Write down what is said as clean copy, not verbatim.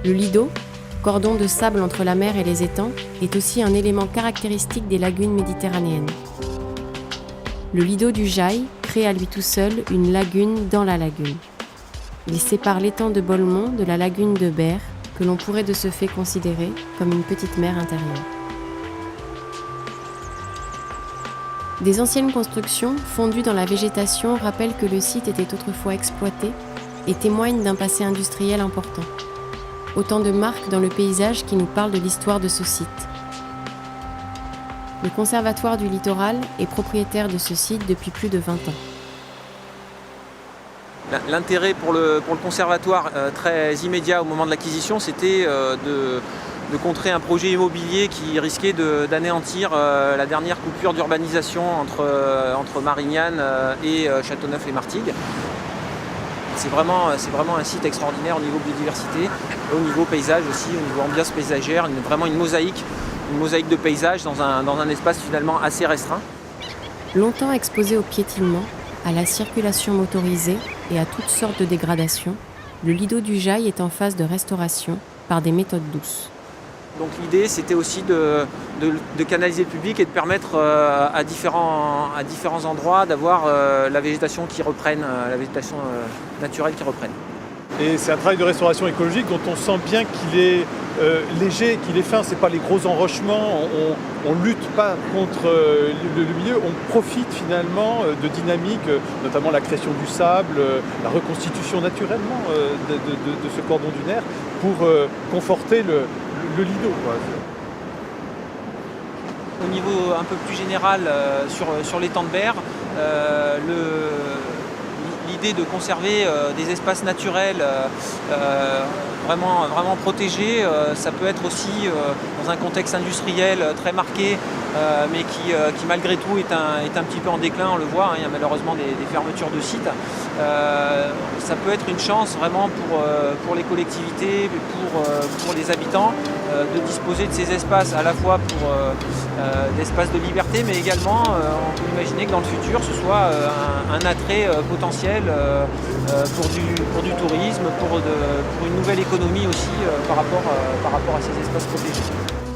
Le lido, cordon de sable entre la mer et les étangs, est aussi un élément caractéristique des lagunes méditerranéennes. Le lido du Jaï crée à lui tout seul une lagune dans la lagune. Il sépare l'étang de Bolmont de la lagune de Berre, que l'on pourrait de ce fait considérer comme une petite mer intérieure. Des anciennes constructions fondues dans la végétation rappellent que le site était autrefois exploité et témoignent d'un passé industriel important. Autant de marques dans le paysage qui nous parlent de l'histoire de ce site. Le Conservatoire du Littoral est propriétaire de ce site depuis plus de 20 ans. L'intérêt pour le conservatoire très immédiat au moment de l'acquisition, c'était de contrer un projet immobilier qui risquait d'anéantir la dernière coupure d'urbanisation entre Marignane et Châteauneuf-les-Martigues. C'est vraiment un site extraordinaire au niveau biodiversité, au niveau paysage aussi, au niveau ambiance paysagère, vraiment une mosaïque de paysages dans un espace finalement assez restreint. Longtemps exposé au piétinement, à la circulation motorisée et à toutes sortes de dégradations, le lido du Jaï est en phase de restauration par des méthodes douces. Donc l'idée, c'était aussi de canaliser le public et de permettre à différents endroits d'avoir la végétation qui reprenne, la végétation naturelle qui reprenne. Et c'est un travail de restauration écologique dont on sent bien qu'il est léger, qu'il est fin. C'est pas les gros enrochements. On lutte pas contre le milieu. On profite finalement de dynamiques, notamment la création du sable, la reconstitution naturellement de ce cordon dunaire pour conforter le lido, quoi. Au niveau un peu plus général, sur l'étang de Berre, l'idée de conserver des espaces naturels vraiment protégés, ça peut être aussi dans un contexte industriel très marqué, mais qui malgré tout est un petit peu en déclin, on le voit, hein, il y a malheureusement des fermetures de sites. Ça peut être une chance vraiment pour les collectivités, pour les habitants, de disposer de ces espaces à la fois pour d'espaces de liberté, mais également on peut imaginer que dans le futur ce soit un attrait potentiel pour du tourisme, pour une nouvelle économie aussi par rapport à ces espaces protégés.